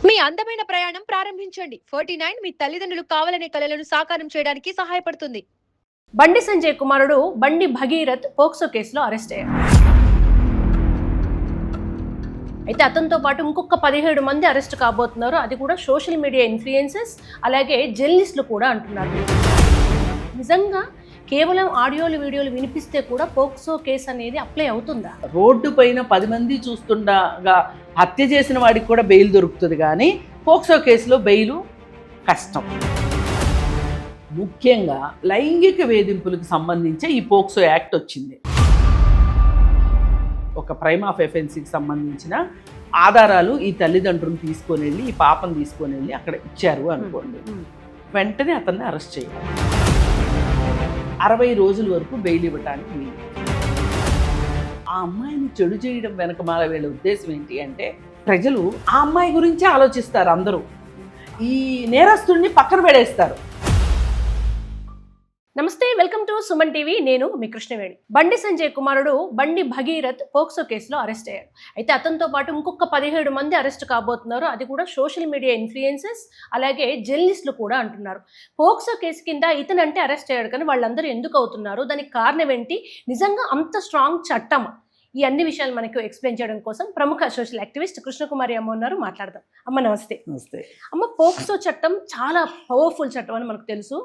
మీ అందమైన ప్రయాణం ప్రారంభించండి. 49 మీ తల్లిదండ్రులు కావాలనే కలలను సాకారం చేయడానికి సహాయపడుతుంది. బండి సంజయ్ కుమారుడు బండి భగీరథ్ పోక్సో కేసులో అరెస్ట్ అయ్యారు. అయితే అతనితో పాటు ఇంకొక 17 మంది అరెస్ట్ కాబోతున్నారు. అది కూడా సోషల్ మీడియా ఇన్ఫ్లుయెన్సర్స్, అలాగే జర్నలిస్టులు కూడా అంటున్నారు. నిజంగా కేవలం ఆడియోలు వీడియోలు వినిపిస్తే కూడా పోక్సో కేసు అనేది అప్లై అవుతుందా? రోడ్డు పైన 10 మంది చూస్తుండగా హత్య చేసిన వాడికి కూడా బెయిల్ దొరుకుతుంది, కానీ పోక్సో కేసులో బెయిలు కష్టం. ముఖ్యంగా లైంగిక వేధింపులకు సంబంధించి ఈ పోక్సో యాక్ట్ వచ్చింది. ఒక ప్రైమ్ ఆఫ్ ఎఫెన్స్కి సంబంధించిన ఆధారాలు ఈ తల్లిదండ్రులు తీసుకొని వెళ్ళి, ఈ పాపను తీసుకొని వెళ్ళి అక్కడ ఇచ్చారు అనుకోండి, వెంటనే అతన్ని అరెస్ట్ చేయాలి. 60 రోజుల వరకు బెయిల్ ఇవ్వడానికి వీలు. ఆ అమ్మాయిని చెడు చేయడం వెనక వీళ్ళ ఉద్దేశం ఏంటి అంటే, ప్రజలు ఆ అమ్మాయి గురించే ఆలోచిస్తారు. అందరూ ఈ నేరస్తుడిని పక్కన పెడేస్తారు. నమస్తే, వెల్కమ్ టు సుమన్ టీవీ. నేను మీ కృష్ణవేణి. బండి సంజయ్ కుమారుడు బండి భగీరథ్ పోక్సో కేసులో అరెస్ట్ అయ్యారు. అయితే అతనితో పాటు ఇంకొక 17 మంది అరెస్ట్ కాబోతున్నారు. అది కూడా సోషల్ మీడియా ఇన్ఫ్లుయెన్సర్స్, అలాగే జర్నలిస్టులు కూడా అంటున్నారు. పోక్సో కేసు కింద ఇతనంటే అరెస్ట్ అయ్యాడు, కానీ వాళ్ళందరూ ఎందుకు అవుతున్నారు, దానికి కారణం ఏంటి, నిజంగా అంత స్ట్రాంగ్ చట్టం? ఈ అన్ని విషయాలు మనకు ఎక్స్ప్లెయిన్ చేయడం కోసం ప్రముఖ సోషల్ యాక్టివిస్ట్ కృష్ణకుమారి అమ్మ ఉన్నారు. మాట్లాడదాం. అమ్మ నమస్తే. నమస్తే అమ్మ, పోక్సో చట్టం చాలా పవర్ఫుల్ చట్టం అని మనకు తెలుసు.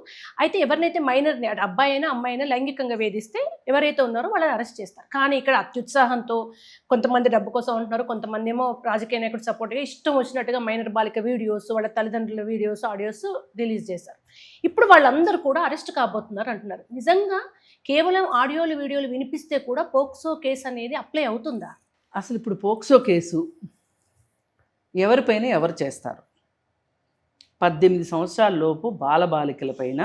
అయితే ఎవరినైతే మైనర్ని, అబ్బాయి అయినా అమ్మాయి అయినా లైంగికంగా వేధిస్తే ఎవరైతే ఉన్నారో వాళ్ళని అరెస్ట్ చేస్తారు. కానీ ఇక్కడ అత్యుత్సాహంతో కొంతమంది డబ్బు కోసం ఉంటున్నారు, కొంతమంది ఏమో రాజకీయ నాయకుడు సపోర్ట్గా ఇష్టం వచ్చినట్టుగా మైనర్ బాలిక వీడియోస్, వాళ్ళ తల్లిదండ్రుల వీడియోస్, ఆడియోస్ రిలీజ్ చేశారు. ఇప్పుడు వాళ్ళందరూ కూడా అరెస్ట్ కాబోతున్నారు అంటున్నారు. నిజంగా కేవలం ఆడియోలు వీడియోలు వినిపిస్తే కూడా పోక్సో కేసు అనేది అప్లై అవుతుందా? అసలు ఇప్పుడు పోక్సో కేసు ఎవరిపైన ఎవరు చేస్తారు? 18 సంవత్సరాల లోపు బాలబాలికలపైన,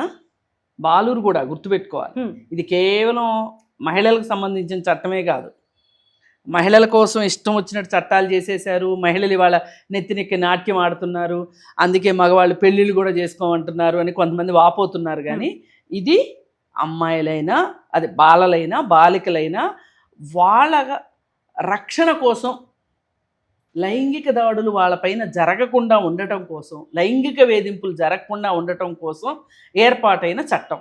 బాలురు కూడా గుర్తుపెట్టుకోవాలి, ఇది కేవలం మహిళలకు సంబంధించిన చట్టమే కాదు. మహిళల కోసం ఇష్టం వచ్చినట్టు చట్టాలు చేసేశారు. మహిళలు ఇవాళ నెత్తినెక్కి నాట్యం ఆడుతున్నారు, అందుకే మగవాళ్ళు పెళ్ళిళ్ళు కూడా చేసుకోమంటున్నారు అని కొంతమంది వాపోతున్నారు. కానీ ఇది అమ్మాయిలైనా, అది బాలలైనా బాలికలైనా, వాళ్ళ రక్షణ కోసం, లైంగిక దాడులు వాళ్ళపైన జరగకుండా ఉండటం కోసం, లైంగిక వేధింపులు జరగకుండా ఉండటం కోసం ఏర్పాటైన చట్టం.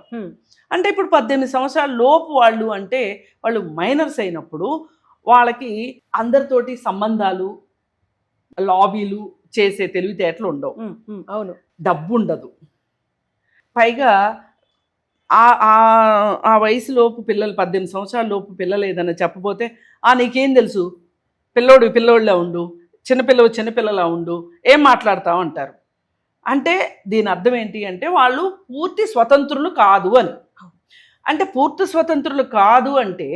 అంటే ఇప్పుడు 18 సంవత్సరాల లోపు వాళ్ళు అంటే వాళ్ళు మైనర్స్ అయినప్పుడు వాళ్ళకి అందరితోటి సంబంధాలు, లాబీలు చేసే తెలివితేటలు ఉండవు. అవును, డబ్బు ఉండదు. పైగా ఆ వయసులోపు పిల్లలు, 18 సంవత్సరాల లోపు పిల్లలు ఏదైనా చెప్పబోతే, నీకేం తెలుసు, పిల్లోళ్ళ ఉండు, చిన్నపిల్లలా ఉండు, ఏం మాట్లాడతావు అంటారు. అంటే దీని అర్థం ఏంటి అంటే వాళ్ళు పూర్తి స్వతంత్రులు కాదు అని. అంటే పూర్తి స్వతంత్రులు కాదు అంటే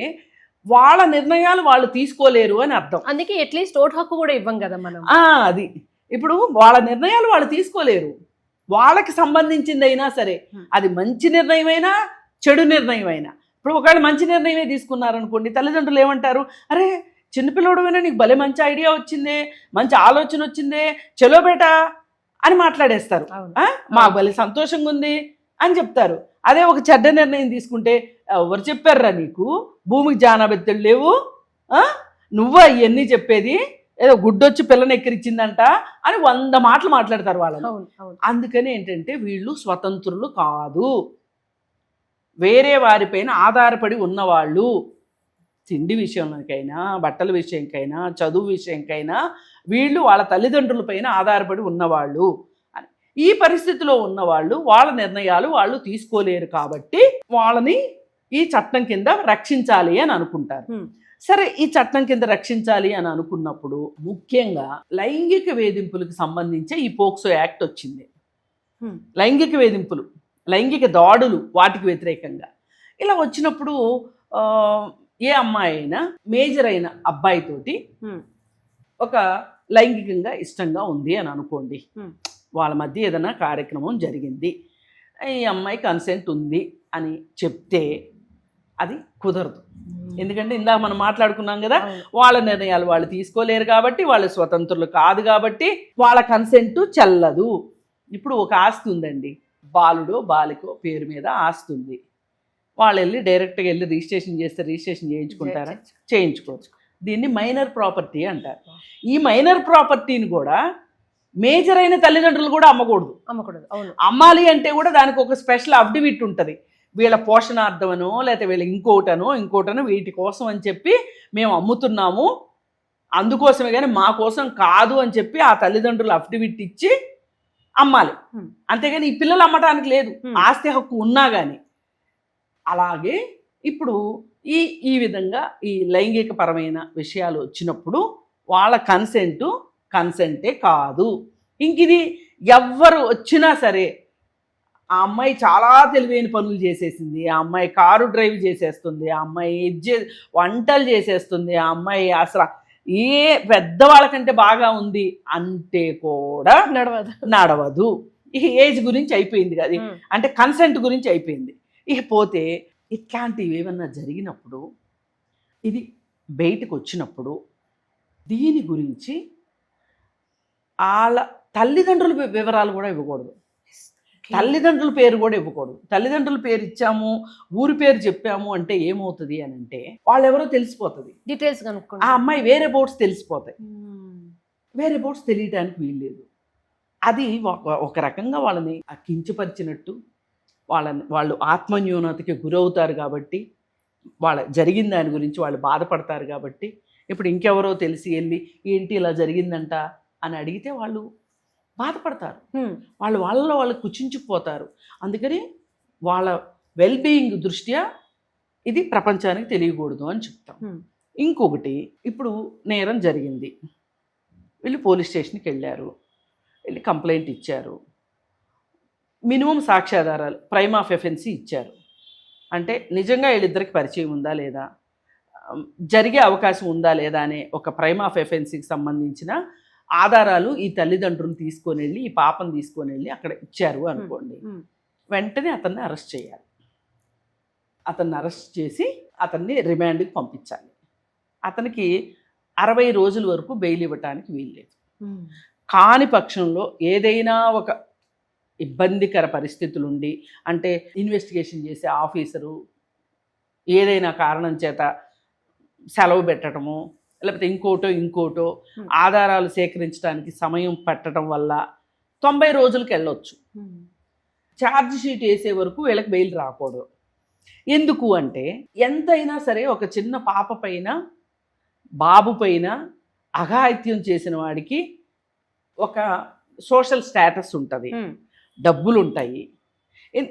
వాళ్ళ నిర్ణయాలు వాళ్ళు తీసుకోలేరు అని అర్థం. అందుకే అట్లీస్ట్ ఓటు హక్కు కూడా ఇవ్వం కదా మనం. అది ఇప్పుడు వాళ్ళ నిర్ణయాలు వాళ్ళు తీసుకోలేరు. వాళ్ళకి సంబంధించింది అయినా సరే, అది మంచి నిర్ణయమైనా చెడు నిర్ణయమైనా. ఇప్పుడు ఒకవేళ మంచి నిర్ణయమే తీసుకున్నారనుకోండి, తల్లిదండ్రులు ఏమంటారు, అరే చిన్నపిల్లడువైనా నీకు భలే మంచి ఐడియా వచ్చిందే, మంచి ఆలోచన వచ్చిందే, చలో బేటా అని మాట్లాడేస్తారు. మాకు భలే సంతోషంగా ఉంది అని చెప్తారు. అదే ఒక చెడ్డ నిర్ణయం తీసుకుంటే, ఎవరు చెప్పారురా నీకు, భూమికి జానాబెత్తలు లేవు, నువ్వా ఇవన్నీ చెప్పేది, ఏదో గుడ్డొచ్చి పిల్లని ఎక్కిరిచ్చిందంట అని 100 మాటలు మాట్లాడతారు వాళ్ళని. అందుకని ఏంటంటే వీళ్ళు స్వతంత్రులు కాదు, వేరే వారిపైన ఆధారపడి ఉన్నవాళ్ళు. తిండి విషయంకైనా, బట్టల విషయంకైనా, చదువు విషయంకైనా వీళ్ళు వాళ్ళ తల్లిదండ్రులపైన ఆధారపడి ఉన్నవాళ్ళు. ఈ పరిస్థితిలో ఉన్నవాళ్ళు వాళ్ళ నిర్ణయాలు వాళ్ళు తీసుకోలేరు, కాబట్టి వాళ్ళని ఈ చట్టం కింద రక్షించాలి అని అనుకుంటారు. సరే, ఈ చట్టం కింద రక్షించాలి అని అనుకున్నప్పుడు ముఖ్యంగా లైంగిక వేధింపులకు సంబంధించి ఈ పోక్సో యాక్ట్ వచ్చింది. లైంగిక వేధింపులు, లైంగిక దాడులు, వాటికి వ్యతిరేకంగా ఇలా వచ్చినప్పుడు ఏ అమ్మాయి అయినా మేజర్ అయిన అబ్బాయితోటి ఒక లైంగికంగా ఇష్టంగా ఉంది అని అనుకోండి, వాళ్ళ మధ్య ఏదైనా కార్యక్రమం జరిగింది, ఈ అమ్మాయి కన్సెంట్ ఉంది అని చెప్తే అది కుదరదు. ఎందుకంటే ఇందాక మనం మాట్లాడుకున్నాం కదా, వాళ్ళ నిర్ణయాలు వాళ్ళు తీసుకోలేరు కాబట్టి, వాళ్ళ స్వతంత్రులు కాదు కాబట్టి వాళ్ళ కన్సెంట్ చెల్లదు. ఇప్పుడు ఒక ఆస్తి ఉందండి, బాలుడో బాలికో పేరు మీద ఆస్తి ఉంది, వాళ్ళు వెళ్ళి డైరెక్ట్గా వెళ్ళి రిజిస్ట్రేషన్ చేస్తే రిజిస్ట్రేషన్ చేయించుకుంటారా? చేయించుకోవచ్చు. దీన్ని మైనర్ ప్రాపర్టీ అంటారు. ఈ మైనర్ ప్రాపర్టీని కూడా మేజర్ అయిన తల్లిదండ్రులు కూడా అమ్మకూడదు. అవును. అమ్మాలి అంటే కూడా దానికి ఒక స్పెషల్ అఫిడవిట్ ఉంటుంది. వీళ్ళ పోషణార్థమనో లేకపోతే వీళ్ళ ఇంకోటనో వీటి కోసం అని చెప్పి మేము అమ్ముతున్నాము, అందుకోసమే కానీ మా కోసం కాదు అని చెప్పి ఆ తల్లిదండ్రులు అఫిడవిట్ ఇచ్చి అమ్మాలి. అంతేగాని ఈ పిల్లలు అమ్మటానికి లేదు, ఆస్తి హక్కు ఉన్నా కానీ. అలాగే ఇప్పుడు ఈ విధంగా ఈ లైంగిక పరమైన విషయాలు వచ్చినప్పుడు వాళ్ళ కన్సెంటే కాదు. ఇంక ఇది ఎవ్వరు వచ్చినా సరే, ఆ అమ్మాయి చాలా తెలివైన పనులు చేసేసింది, ఆ అమ్మాయి కారు డ్రైవ్ చేసేస్తుంది, ఆ అమ్మాయి వంటలు చేసేస్తుంది, ఆ అమ్మాయి అసలు ఏ పెద్దవాళ్ళకంటే బాగా ఉంది అంటే కూడా నడవదు. ఈ ఏజ్ గురించి అయిపోయింది కదా, అంటే కన్సెంట్ గురించి అయిపోయింది. ఇక పోతే ఇట్లాంటివి ఏమన్నా జరిగినప్పుడు, ఇది బయటకు వచ్చినప్పుడు దీని గురించి వాళ్ళ తల్లిదండ్రుల వివరాలు కూడా ఇవ్వకూడదు, తల్లిదండ్రుల పేరు కూడా ఇవ్వకూడదు. తల్లిదండ్రుల పేరు ఇచ్చాము, ఊరి పేరు చెప్పాము అంటే ఏమవుతుంది అని అంటే వాళ్ళు ఎవరో తెలిసిపోతుంది, డీటెయిల్స్ కనుక్కోండి. ఆ అమ్మాయి వేరే బోర్డ్స్ తెలిసిపోతాయి. వేరే బోర్డ్స్ తెలియడానికి వీల్లేదు. అది ఒక రకంగా వాళ్ళని కించపరిచినట్టు, వాళ్ళు ఆత్మన్యూనతకి గురవుతారు కాబట్టి, జరిగిన దాని గురించి వాళ్ళు బాధపడతారు కాబట్టి. ఇప్పుడు ఇంకెవరో తెలిసి వెళ్ళి ఏంటి ఇలా జరిగిందంట అని అడిగితే వాళ్ళు బాధపడతారు, వాళ్ళు కుచించుకుపోతారు. అందుకని వాళ్ళ వెల్బీయింగ్ దృష్ట్యా ఇది ప్రపంచానికి తెలియకూడదు అని చెప్తాం. ఇంకొకటి, ఇప్పుడు నేరం జరిగింది, వీళ్ళు పోలీస్ స్టేషన్కి వెళ్ళారు, వెళ్ళి కంప్లైంట్ ఇచ్చారు, మినిమం సాక్ష్యాధారాలు ప్రైమ్ ఆఫ్ ఎఫెన్సీ ఇచ్చారు. అంటే నిజంగా వీళ్ళిద్దరికి పరిచయం ఉందా లేదా, జరిగే అవకాశం ఉందా లేదా అనే ఒక ప్రైమ్ ఆఫ్ ఎఫెన్సీకి సంబంధించిన ఆధారాలు ఈ తల్లిదండ్రులు తీసుకొని వెళ్ళి, ఈ పాపను తీసుకొని వెళ్ళి అక్కడ ఇచ్చారు అనుకోండి, వెంటనే అతన్ని అరెస్ట్ చేయాలి. అతన్ని అరెస్ట్ చేసి అతన్ని రిమాండ్కి పంపించాలి. అతనికి 60 రోజుల వరకు బెయిల్ ఇవ్వటానికి వీల్లేదు. కాని పక్షంలో ఏదైనా ఒక ఇబ్బందికర పరిస్థితులుండి, అంటే ఇన్వెస్టిగేషన్ చేసే ఆఫీసరు ఏదైనా కారణం చేత సెలవు పెట్టడము, లేకపోతే ఇంకోటో ఆధారాలు సేకరించడానికి సమయం పట్టడం వల్ల 90 రోజులకి వెళ్ళొచ్చు. ఛార్జ్ షీట్ వేసే వరకు వీళ్ళకి బెయిల్ రాకూడదు. ఎందుకు అంటే ఎంతైనా సరే ఒక చిన్న పాప పైన, బాబు పైన అఘాయిత్యం చేసిన వాడికి ఒక సోషల్ స్టేటస్ ఉంటుంది, డబ్బులు ఉంటాయి.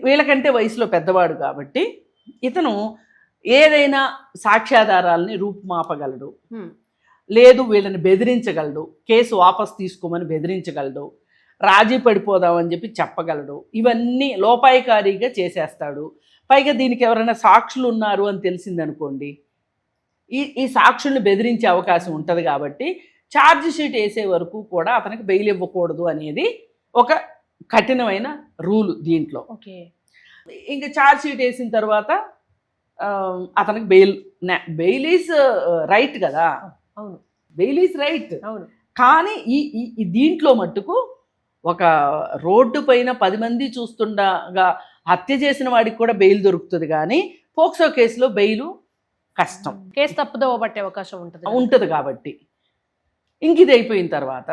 వీళ్ళకంటే వయసులో పెద్దవాడు కాబట్టి ఇతను ఏదైనా సాక్ష్యాధారాలని రూపుమాపగలడు, లేదు వీళ్ళని బెదిరించగలడు, కేసు వాపస్ తీసుకోమని బెదిరించగలడు, రాజీ పడిపోదామని చెప్పి చెప్పగలడు. ఇవన్నీ లోపాయికారీగా చేసేస్తాడు. పైగా దీనికి ఎవరైనా సాక్షులు ఉన్నారు అని తెలిసిందనుకోండి, ఈ సాక్షుల్ని బెదిరించే అవకాశం ఉంటుంది. కాబట్టి ఛార్జ్ షీట్ వేసే వరకు కూడా అతనికి బెయిల్ ఇవ్వకూడదు అనేది ఒక కఠినమైన రూల్ దీంట్లో. ఇంకా ఛార్జ్ షీట్ వేసిన తర్వాత అతనికి బెయిల్ ఈజ్ రైట్ కదా, అవును, బెయిల్ ఈజ్ రైట్. అవును. కానీ ఈ దీంట్లో మట్టుకు ఒక రోడ్డు పైన 10 మంది చూస్తుండగా హత్య చేసిన వాడికి కూడా బెయిల్ దొరుకుతుంది, కానీ పోక్సో కేసులో బెయిల్ కష్టం, కేసు తప్పుదోవ పట్టే అవకాశం ఉంటుంది. కాబట్టి ఇంక ఇది అయిపోయిన తర్వాత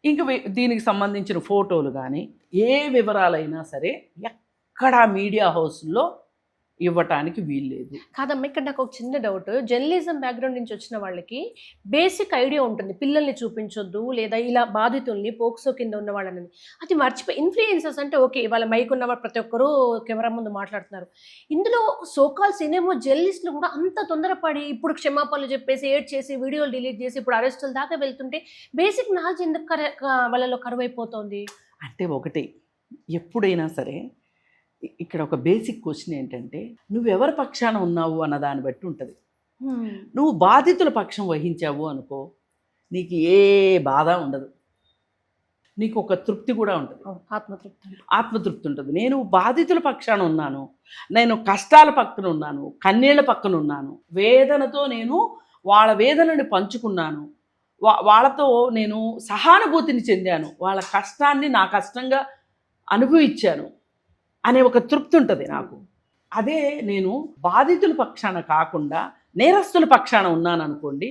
ఇంక దీనికి సంబంధించిన ఫోటోలు కానీ ఏ వివరాలైనా సరే ఎక్కడా మీడియా హౌస్లో ఇవ్వటానికి వీల్లేదు. కాదమ్మా, ఇక్కడ నాకు ఒక చిన్న డౌట్. జర్నలిజం బ్యాక్గ్రౌండ్ నుంచి వచ్చిన వాళ్ళకి బేసిక్ ఐడియా ఉంటుంది, పిల్లల్ని చూపించొద్దు లేదా ఇలా బాధితుల్ని పోక్సో కింద ఉన్న వాళ్ళని. అది మర్చిపోయి ఇన్ఫ్లుయెన్సర్స్ అంటే ఓకే, వాళ్ళ మైక్ ఉన్న ప్రతి ఒక్కరూ కెమెరా ముందు మాట్లాడుతున్నారు. ఇందులో సోకాల్ సినిమా జర్నలిస్టులు కూడా అంత తొందరపడి ఇప్పుడు క్షమాపణలు చెప్పేసి ఏడ్ చేసి వీడియోలు డిలీట్ చేసి ఇప్పుడు అరెస్టుల దాకా వెళ్తుంటే బేసిక్ నాలెడ్జ్ ఎందుకు వాళ్ళలో కరువైపోతుంది? అంటే ఒకటి, ఎప్పుడైనా సరే ఇక్కడ ఒక బేసిక్ క్వశ్చన్ ఏంటంటే, నువ్వెవరి పక్షాన ఉన్నావు అన్న దాన్ని బట్టి ఉంటుంది. నువ్వు బాధితుల పక్షం వహించావు అనుకో, నీకు ఏ బాధ ఉండదు, నీకు ఒక తృప్తి కూడా ఉంటుంది, ఆత్మతృప్తి ఉంటుంది. నేను బాధితుల పక్షాన ఉన్నాను, నేను కష్టాల పక్కన ఉన్నాను, కన్నీళ్ల పక్కన ఉన్నాను, వేదనతో నేను వాళ్ళ వేదనని పంచుకున్నాను, వాళ్ళతో నేను సహానుభూతిని చెందాను, వాళ్ళ కష్టాన్ని నా కష్టంగా అనుభవించాను అనే ఒక తృప్తి ఉంటుంది నాకు. అదే నేను బాధితుల పక్షాన కాకుండా నేరస్తుల పక్షాన ఉన్నాను అనుకోండి,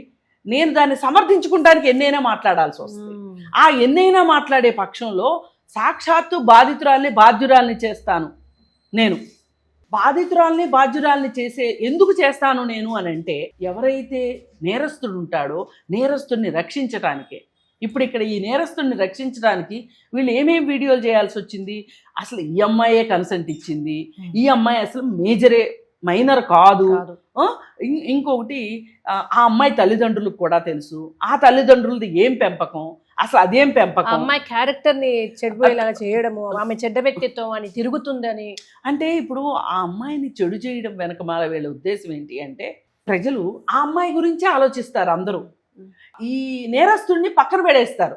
నేను దాన్ని సమర్థించుకుంటానికి ఎన్నైనా మాట్లాడాల్సి వస్తుంది. ఆ ఎన్నైనా మాట్లాడే పక్షంలో సాక్షాత్తు బాధ్యురాల్ని చేస్తాను నేను. బాధ్యురాల్ని ఎందుకు చేస్తాను నేను అని అంటే, ఎవరైతే నేరస్తుడు ఉంటాడో నేరస్తుడిని రక్షించటానికే. ఇప్పుడు ఇక్కడ ఈ నేరస్తుడిని రక్షించడానికి వీళ్ళు ఏమేం వీడియోలు చేయాల్సి వచ్చింది? అసలు ఈ అమ్మాయే కన్సెంట్ ఇచ్చింది, ఈ అమ్మాయి అసలు మైనర్ కాదు. ఇంకొకటి, ఆ అమ్మాయి తల్లిదండ్రులకు కూడా తెలుసు, ఆ తల్లిదండ్రులది ఏం పెంపకం, అసలు అదేం పెంపకం, అమ్మాయి క్యారెక్టర్ ని చెడిపోయేలాగా చేయడము, ఆమె చెడ్డ వ్యక్తిత్వం అని తిరుగుతుందని. అంటే ఇప్పుడు ఆ అమ్మాయిని చెడు చేయడం వెనక వీళ్ళ ఉద్దేశం ఏంటి అంటే, ప్రజలు ఆ అమ్మాయి గురించే ఆలోచిస్తారు. అందరూ ఈ నేరస్తుడిని పక్కన పెడేస్తారు,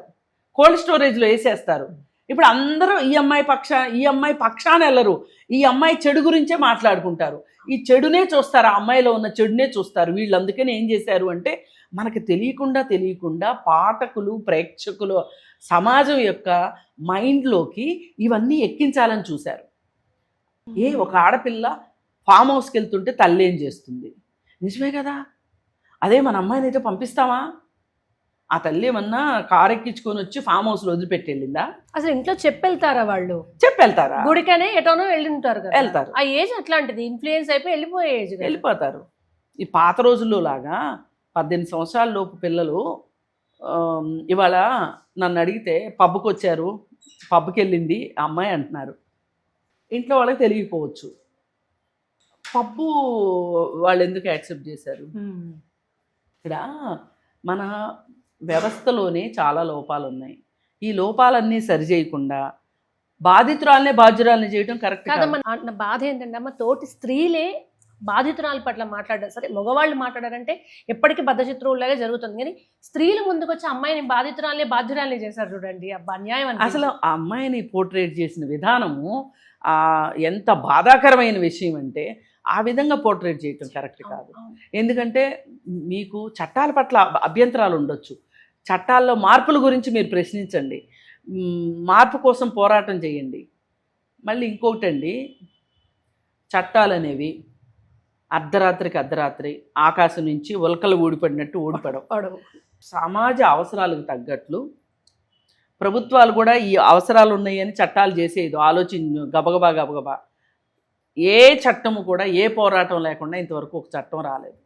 కోల్డ్ స్టోరేజ్లో వేసేస్తారు. ఇప్పుడు అందరూ ఈ అమ్మాయి పక్షాన వెళ్ళరు, ఈ అమ్మాయి చెడు గురించే మాట్లాడుకుంటారు. ఈ చెడునే చూస్తారు, ఆ అమ్మాయిలో ఉన్న చెడునే చూస్తారు. వీళ్ళు అందుకని ఏం చేశారు అంటే, మనకు తెలియకుండా పాఠకులు, ప్రేక్షకులు, సమాజం యొక్క మైండ్లోకి ఇవన్నీ ఎక్కించాలని చూశారు. ఒక ఆడపిల్ల ఫామ్ హౌస్కి వెళ్తుంటే తల్లి ఏం చేస్తుంది? నిజమే కదా. అదే మన అమ్మాయిని అయితే పంపిస్తామా? ఆ తల్లి ఏమన్నా కారు ఎక్కించుకొని వచ్చి ఫామ్ హౌస్లో వదిలిపెట్టి వెళ్ళిందా? అసలు ఇంట్లో చెప్పెళ్తారా? వాళ్ళు చెప్పెళ్తారా? గుడికనే ఎటోనో వెళ్ళింటారు కదా, వెళ్తారు. ఆ ఏజ్ అట్లాంటిది, ఇన్ఫ్లుయెన్స్ అయిపోయి వెళ్ళిపోయే ఏజ్, వెళ్ళిపోతారు. ఈ పాత రోజుల్లో లాగా 18 సంవత్సరాల లోపు పిల్లలు ఇవాళ నన్ను అడిగితే పబ్కి వచ్చారు, పబ్కి వెళ్ళింది ఆ అమ్మాయి అంటున్నారు. ఇంట్లో వాళ్ళకి తెలియకపోవచ్చు. పబ్బు వాళ్ళు ఎందుకు యాక్సెప్ట్ చేశారు? ఇక్కడ మన వ్యవస్థలోనే చాలా లోపాలు ఉన్నాయి. ఈ లోపాలన్నీ సరిచేయకుండా బాధ్యురాల్ని చేయడం కరెక్ట్ కాదమ్మా. నా బాధ ఏంటంటే అమ్మ, తోటి స్త్రీలే బాధితురాల పట్ల మాట్లాడారు. సరే, మగవాళ్ళు మాట్లాడారంటే ఎప్పటికీ బద్ధశత్రువులాగే జరుగుతుంది, కానీ స్త్రీలు ముందుకు వచ్చి అమ్మాయిని బాధ్యురాల్ని చేశారు. చూడండి, అబ్బా అన్యాయం. అసలు ఆ అమ్మాయిని పోర్ట్రేట్ చేసిన విధానము ఎంత బాధాకరమైన విషయం అంటే, ఆ విధంగా పోర్ట్రేట్ చేయటం కరెక్ట్ కాదు. ఎందుకంటే మీకు చట్టాల పట్ల అభ్యంతరాలు ఉండొచ్చు, చట్టాల్లో మార్పుల గురించి మీరు ప్రశ్నించండి, మార్పు కోసం పోరాటం చేయండి. మళ్ళీ ఇంకొకటండి, చట్టాలు అనేవి అర్ధరాత్రి ఆకాశం నుంచి ఉల్కలు ఊడిపడినట్టు ఊడిపడవు. సమాజ అవసరాలకు తగ్గట్లు ప్రభుత్వాలు కూడా ఈ అవసరాలు ఉన్నాయని చట్టాలు చేసేది గబగబా ఏ చట్టము కూడా ఏ పోరాటం లేకుండా ఇంతవరకు ఒక చట్టం రాలేదు.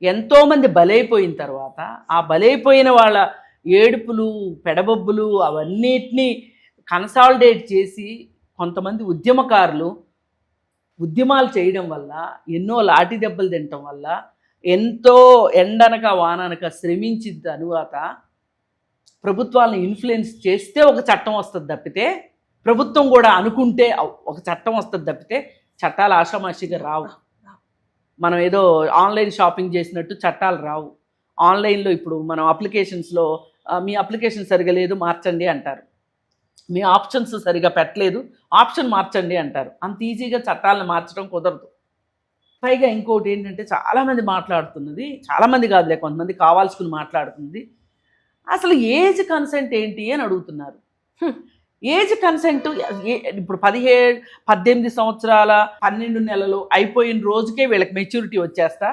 ఎంతోమంది బలైపోయిన తర్వాత ఆ బలైపోయిన వాళ్ళ ఏడుపులు, పెడబొబ్బులు అవన్నిటినీ కన్సాలిడేట్ చేసి కొంతమంది ఉద్యమకారులు ఉద్యమాలు చేయడం వల్ల, ఎన్నో లాఠీ దెబ్బలు తినటం వల్ల, ఎంతో ఎండనక వాననక శ్రమించిన తరువాత ప్రభుత్వాలను ఇన్ఫ్లుయెన్స్ చేస్తే ఒక చట్టం వస్తుంది తప్పితే, ప్రభుత్వం కూడా అనుకుంటే ఒక చట్టం వస్తుంది తప్పితే చట్టాలు ఆషామాషిగా రావు. మనం ఏదో ఆన్లైన్ షాపింగ్ చేసినట్టు చట్టాలు రావు. ఆన్లైన్లో ఇప్పుడు మనం అప్లికేషన్స్లో మీ అప్లికేషన్ సరిగా లేదు మార్చండి అంటారు, మీ ఆప్షన్స్ సరిగా పెట్టలేదు ఆప్షన్ మార్చండి అంటారు. అంత ఈజీగా చట్టాలను మార్చడం కుదరదు. పైగా ఇంకోటి ఏంటంటే, చాలామంది మాట్లాడుతున్నది, చాలామంది కాదులే కొంతమంది కావాల్సుకుని మాట్లాడుతున్నది, అసలు ఏజ్ కన్సెంట్ ఏంటి అని అడుగుతున్నారు. ఏజ్ కన్సెంట్ ఇప్పుడు 18 సంవత్సరాల 12 నెలలు అయిపోయిన రోజుకే వీళ్ళకి మెచ్యూరిటీ వచ్చేస్తా,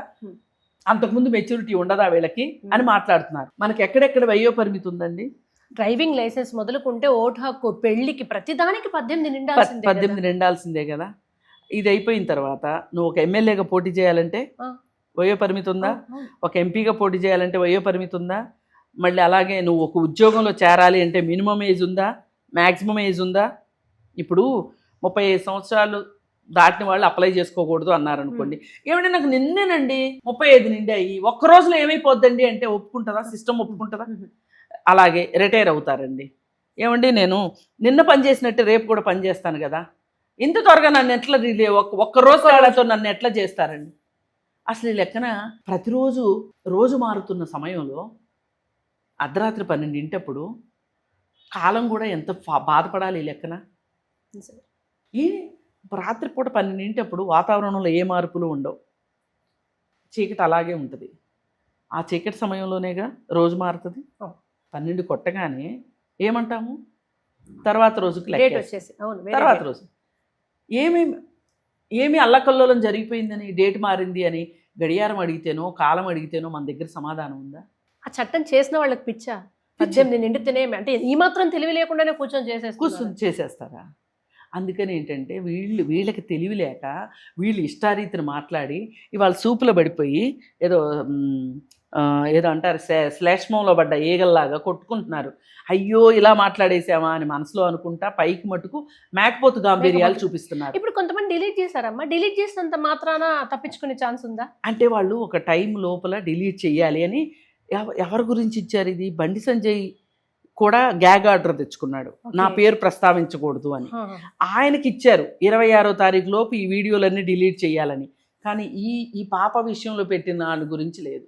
అంతకుముందు మెచ్యూరిటీ ఉండదా వీళ్ళకి అని మాట్లాడుతున్నారు. మనకి ఎక్కడెక్కడ వయో పరిమితి ఉందండి? డ్రైవింగ్ లైసెన్స్ మొదలుకుంటే ఓటు హక్కు, పెళ్లికి, ప్రతిదానికి 18 నిండాల్సిందే కదా. ఇది అయిపోయిన తర్వాత నువ్వు ఒక ఎమ్మెల్యేగా పోటీ చేయాలంటే వయో పరిమితి ఉందా? ఒక ఎంపీగా పోటీ చేయాలంటే వయో పరిమితి ఉందా? మళ్ళీ అలాగే నువ్వు ఒక ఉద్యోగంలో చేరాలి అంటే మినిమం ఏజ్ ఉందా, మ్యాక్సిమం ఏజ్ ఉందా? ఇప్పుడు 35 సంవత్సరాలు దాటిన వాళ్ళు అప్లై చేసుకోకూడదు అన్నారనుకోండి. ఏమంటే నాకు నిన్నేనండి 35 నిండాయి, ఒక్క రోజులో ఏమైపోద్దండి అంటే ఒప్పుకుంటుందా? సిస్టమ్ ఒప్పుకుంటుందా? అలాగే రిటైర్ అవుతారండి. ఏమండి నేను నిన్న పనిచేసినట్టే రేపు కూడా పనిచేస్తాను కదా, ఇంత త్వరగా నన్ను ఎట్లా ఒక్కరోజు తేడాతో నన్ను ఎట్లా చేస్తారండి? అసలు ఈ లెక్కన రోజు మారుతున్న సమయంలో అర్ధరాత్రి 12 కాలం కూడా ఎంత బాధపడాలి ఈ లెక్కన. ఈ రాత్రిపూట 12 వాతావరణంలో ఏ మార్పులు ఉండవు, చీకటి అలాగే ఉంటుంది. ఆ చీకటి సమయంలోనేగా రోజు మారుతుంది. 12 కొట్టగానే ఏమంటాము? తర్వాత రోజుకి లెక్క, తర్వాత రోజు ఏమి అల్లకల్లోలం జరిగిపోయిందని, డేట్ మారింది అని గడియారం అడిగితేనో కాలం అడిగితేనో మన దగ్గర సమాధానం ఉందా? ఆ చట్టం చేసిన వాళ్ళకి పిచ్చా? 18 నిండితేనే అంటే ఈ మాత్రం తెలివి లేకుండానే కూర్చొని కూర్చొని చేసేస్తారా? అందుకని ఏంటంటే వీళ్ళకి తెలివి లేక వీళ్ళు ఇష్టారీతిని మాట్లాడి ఇవాళ సూపులో పడిపోయి ఏదో ఏదో అంటారు శ్లేష్మంలో పడ్డ ఈగల్లాగా కొట్టుకుంటున్నారు. అయ్యో ఇలా మాట్లాడేసామా అని మనసులో అనుకుంటా పైకి మటుకు మేకపోతు గాంభీర్యాలు చూపిస్తున్నారు. ఇప్పుడు కొంతమంది డిలీట్ చేశారమ్మా. డిలీట్ చేసినంత మాత్రాన తప్పించుకునే ఛాన్స్ ఉందా? అంటే వాళ్ళు ఒక టైం లోపల డిలీట్ చేయాలి అని ఎవరి గురించి ఇచ్చారు ఇది? బండి సంజయ్ కూడా గ్యాగ్ ఆర్డర్ తెచ్చుకున్నాడు, నా పేరు ప్రస్తావించకూడదు అని. ఆయనకి ఇచ్చారు 26వ తారీఖు లోపు ఈ వీడియోలన్నీ డిలీట్ చేయాలని. కానీ ఈ పాప విషయంలో పెట్టిన దాని గురించి లేదు.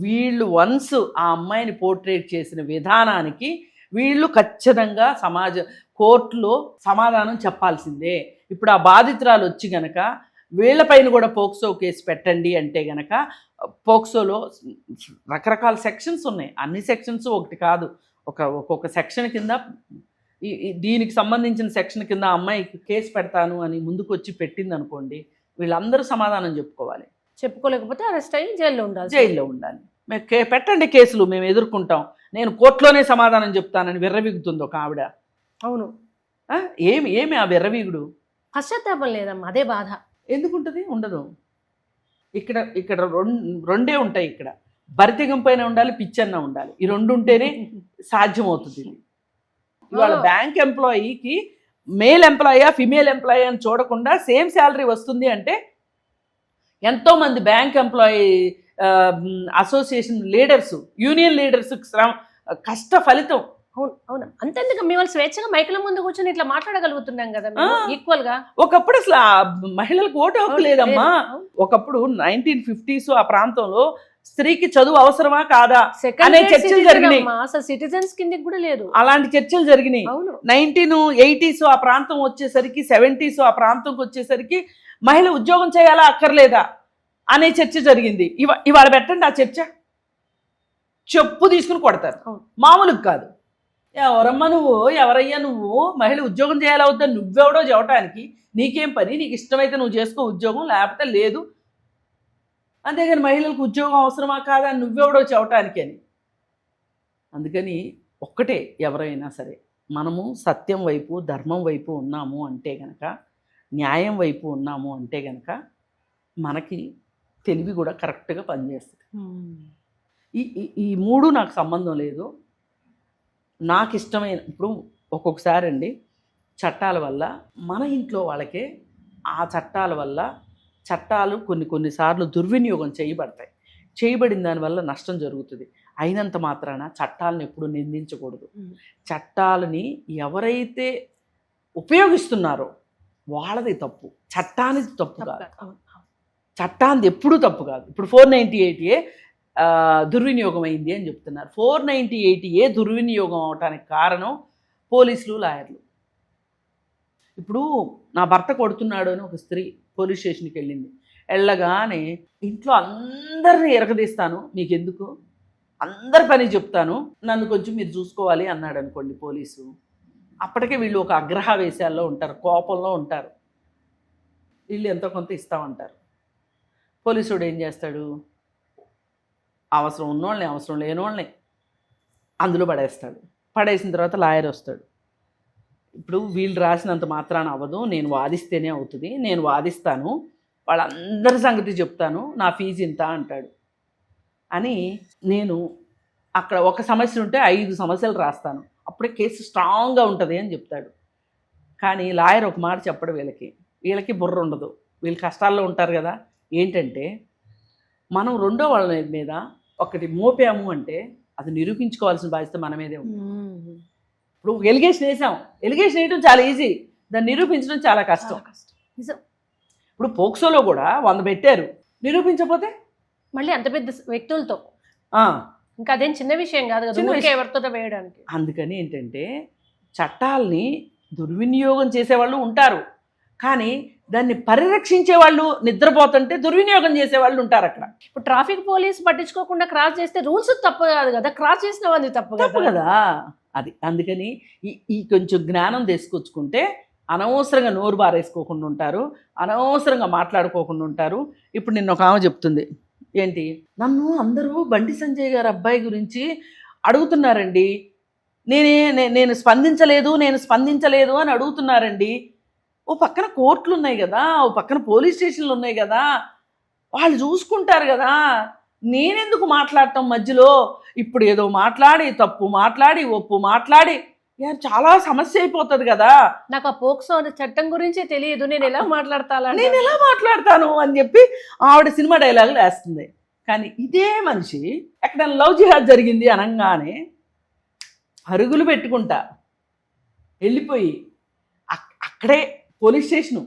వీళ్ళు వన్స్ ఆ అమ్మాయిని పోర్ట్రేట్ చేసిన విధానానికి వీళ్ళు ఖచ్చితంగా కోర్టులో సమాధానం చెప్పాల్సిందే. ఇప్పుడు ఆ బాధితురాలు వచ్చి గనక వీళ్ళపైన కూడా పోక్సో కేసు పెట్టండి అంటే గనక పోక్సోలో రకరకాల సెక్షన్స్ ఉన్నాయి. అన్ని సెక్షన్స్ ఒకటి కాదు, ఒక్కొక్క సెక్షన్ కింద దీనికి సంబంధించిన సెక్షన్ కింద అమ్మాయికి కేసు పెడతాను అని ముందుకు వచ్చి పెట్టింది అనుకోండి, వీళ్ళందరూ సమాధానం చెప్పుకోవాలి. చెప్పుకోలేకపోతే అరెస్ట్ అయ్యి జైల్లో ఉండాలి. మేము పెట్టండి కేసులు, మేము ఎదుర్కొంటాం, నేను కోర్టులోనే సమాధానం చెప్తానని విర్రవీగుతుంది ఒక ఆవిడ. అవును. ఏమి ఆ విర్రవీగుడు? పశ్చాత్తాపం లేదమ్మా, అదే బాధ. ఎందుకుంటుంది? ఉండదు. ఇక్కడ రెండే ఉంటాయి. ఇక్కడ బరితెగం పైన ఉండాలి, పిచ్చన్న ఉండాలి. ఈ రెండు ఉంటేనే సాధ్యమవుతుంది. ఇవాళ బ్యాంక్ ఎంప్లాయీకి మేల్ ఎంప్లాయా ఫిమేల్ ఎంప్లాయీ అని చూడకుండా సేమ్ శాలరీ వస్తుంది అంటే ఎంతోమంది bank employee association leaders, union leaders కష్ట ఫలితం. అవును. అంతేందుకు మేము స్వేచ్ఛగా మైకుల ముందు కూర్చొని ఇట్లా మాట్లాడగలుగుతున్నాం కదా ఈక్వల్ గా. ఒకప్పుడు అసలు మహిళలకు ఓటు హక్కు లేదమ్మా. ఒకప్పుడు 1950s ఆ ప్రాంతంలో స్త్రీకి చదువు అవసరమా కాదా అనే చర్చలు జరిగినాయి. అసలు సిటిజన్స్ కిందకి కూడా లేదు. అలాంటి చర్చలు జరిగినాయి. 1980s ఆ ప్రాంతం వచ్చేసరికి, 70s ఆ ప్రాంతంకి వచ్చేసరికి మహిళ ఉద్యోగం చేయాలా అక్కర్లేదా అనే చర్చ జరిగింది. ఇవాళ పెట్టండి ఆ చర్చ, చెప్పు తీసుకుని కొడతారు. మామూలుగా కాదు. ఎవరమ్మా నువ్వు, ఎవరయ్యా నువ్వు, మహిళ ఉద్యోగం చేయాలా వద్దా, నువ్వెవడో చెప్పడానికి, నీకేం పని, నీకు ఇష్టమైతే నువ్వు చేసుకో ఉద్యోగం, లేకపోతే లేదు. అంతేగాని మహిళలకు ఉద్యోగం అవసరమా కాదా నువ్వెవడో చెప్పటానికి అని. అందుకని ఒక్కటే, ఎవరైనా సరే మనము సత్యం వైపు ధర్మం వైపు ఉన్నాము అంటే గనక, న్యాయం వైపు ఉన్నాము అంటే గనక మనకి తెలివి కూడా కరెక్ట్గా పనిచేస్తుంది. ఈ మూడు నాకు సంబంధం లేదు. నాకు ఇష్టమైన ఇప్పుడు ఒక్కొక్కసారి అండి చట్టాల వల్ల మన ఇంట్లో వాళ్ళకే ఆ చట్టాల వల్ల చట్టాలు కొన్నిసార్లు దుర్వినియోగం చేయబడిన దానివల్ల నష్టం జరుగుతుంది. అయినంత మాత్రాన చట్టాలను ఎప్పుడు నిందించకూడదు. చట్టాలని ఎవరైతే ఉపయోగిస్తున్నారో వాళ్ళది తప్పు, చట్టానికి తప్పు కాదు. చట్టానికి ఎప్పుడూ తప్పు కాదు. ఇప్పుడు 498A దుర్వినియోగం అయింది అని చెప్తున్నారు. 498A దుర్వినియోగం అవటానికి కారణం పోలీసులు, లాయర్లు. ఇప్పుడు నా భర్త కొడుతున్నాడు అని ఒక స్త్రీ పోలీస్ స్టేషన్కి వెళ్ళగానే ఇంట్లో అందరిని ఎరగదీస్తాను, మీకెందుకు, అందరి పని చెప్తాను, నన్ను కొంచెం మీరు చూసుకోవాలి అన్నాడు అనుకోండి పోలీసు. అప్పటికే వీళ్ళు ఒక అగ్రహావేశాల్లో ఉంటారు, కోపంలో ఉంటారు. వీళ్ళు ఎంతో కొంత ఇస్తామంటారు. పోలీసుడు ఏం చేస్తాడు, అవసరం ఉన్నోళ్ళని అవసరం లేనోళ్ళని అందులో పడేసిన తర్వాత లాయర్ వస్తాడు. ఇప్పుడు వీళ్ళు రాసినంత మాత్రాన అవ్వదు, నేను వాదిస్తేనే అవుతుంది, నేను వాదిస్తాను, వాళ్ళందరి సంగతి చెప్తాను, నా ఫీజు ఇంత అంటాడు. అని నేను అక్కడ ఒక సమస్య ఉంటే 5 సమస్యలు రాస్తాను, అప్పుడే కేసు స్ట్రాంగ్గా ఉంటుంది అని చెప్తాడు. కానీ లాయర్ ఒక మాట చెప్పడు. వీళ్ళకి బుర్ర ఉండదు, వీళ్ళు కష్టాల్లో ఉంటారు కదా. ఏంటంటే మనం రెండో వాళ్ళ మీద ఒకటి మోపాము అంటే అది నిరూపించుకోవాల్సిన బాధ్యత మన మీదే ఉంది. ఇప్పుడు ఎలిగేషన్ వేయడం చాలా ఈజీ, దాన్ని నిరూపించడం చాలా కష్టం. ఇప్పుడు పోక్సోలో కూడా 100 పెట్టారు, నిరూపించకపోతే మళ్ళీ అంత పెద్ద వ్యక్తులతో ఇంకా అదేం చిన్న విషయం కాదు కదా ఎవరితో వేయడానికి. అందుకని ఏంటంటే చట్టాలని దుర్వినియోగం చేసేవాళ్ళు ఉంటారు, కానీ దాన్ని పరిరక్షించే వాళ్ళు నిద్రపోతుంటే దుర్వినియోగం చేసేవాళ్ళు ఉంటారు అక్కడ. ఇప్పుడు ట్రాఫిక్ పోలీస్ పట్టించుకోకుండా క్రాస్ చేస్తే రూల్స్ తప్పు కాదు కదా, క్రాస్ చేసిన వాళ్ళు తప్పు కదా. అది అందుకని ఈ కొంచెం జ్ఞానం తీసుకొచ్చుకుంటే అనవసరంగా నోరు బారేసుకోకుండా ఉంటారు, అనవసరంగా మాట్లాడుకోకుండా ఉంటారు. ఇప్పుడు నిన్న ఒక ఆమె చెప్తుంది, ఏంటి, నన్ను అందరూ బండి సంజయ్ గారి అబ్బాయి గురించి అడుగుతున్నారండి, నేను స్పందించలేదు అని అడుగుతున్నారండి. ఓ పక్కన కోర్టులు ఉన్నాయి కదా, ఓ పక్కన పోలీస్ స్టేషన్లు ఉన్నాయి కదా, వాళ్ళు చూసుకుంటారు కదా, నేనెందుకు మాట్లాడటం మధ్యలో? ఇప్పుడు ఏదో మాట్లాడి, తప్పు మాట్లాడి, ఒప్పు మాట్లాడి చాలా సమస్య అయిపోతుంది కదా. నాకు ఆ పోక్సో అనే చట్టం గురించే తెలియదు, నేను ఎలా మాట్లాడతాను అని చెప్పి ఆవిడ సినిమా డైలాగులు వేస్తుంది. కానీ ఇదే మనిషి ఎక్కడ లవ్ జిహాద్ జరిగింది అనగానే పరుగులు పెట్టుకుంటా వెళ్ళిపోయి అక్కడే పోలీస్ స్టేషను,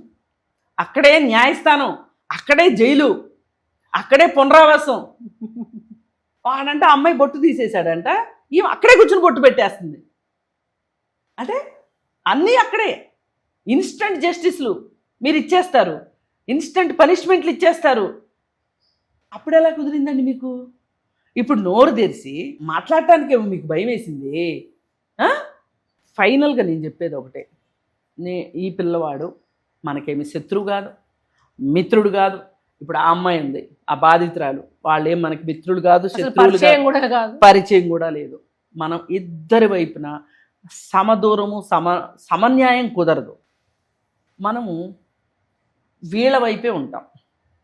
అక్కడే న్యాయస్థానం, అక్కడే జైలు, అక్కడే పునరావాసం. వాడంట అమ్మాయి బొట్టు తీసేశాడంట, ఈమె అక్కడే కూర్చుని బొట్టు పెట్టేస్తుంది. అంటే అన్నీ అక్కడే ఇన్స్టంట్ జస్టిస్లు మీరు ఇచ్చేస్తారు, ఇన్స్టంట్ పనిష్మెంట్లు ఇచ్చేస్తారు. అప్పుడు ఎలా కుదిరిందండి మీకు? ఇప్పుడు నోరు తెరిచి మాట్లాడటానికి మీకు భయం వేసింది. ఫైనల్గా నేను చెప్పేది ఒకటే, ఈ పిల్లవాడు మనకేమి శత్రువు కాదు, మిత్రుడు కాదు. ఇప్పుడు ఆ అమ్మాయి ఉంది, ఆ బాధితురాలు, వాళ్ళేం మనకి మిత్రులు కాదు, శత్రువులు కాదు, పరిచయం కూడా లేదు. మనం ఇద్దరి వైపున సమదూరము సమన్యాయం కుదరదు. మనము వీళ్ళ వైపే ఉంటాం.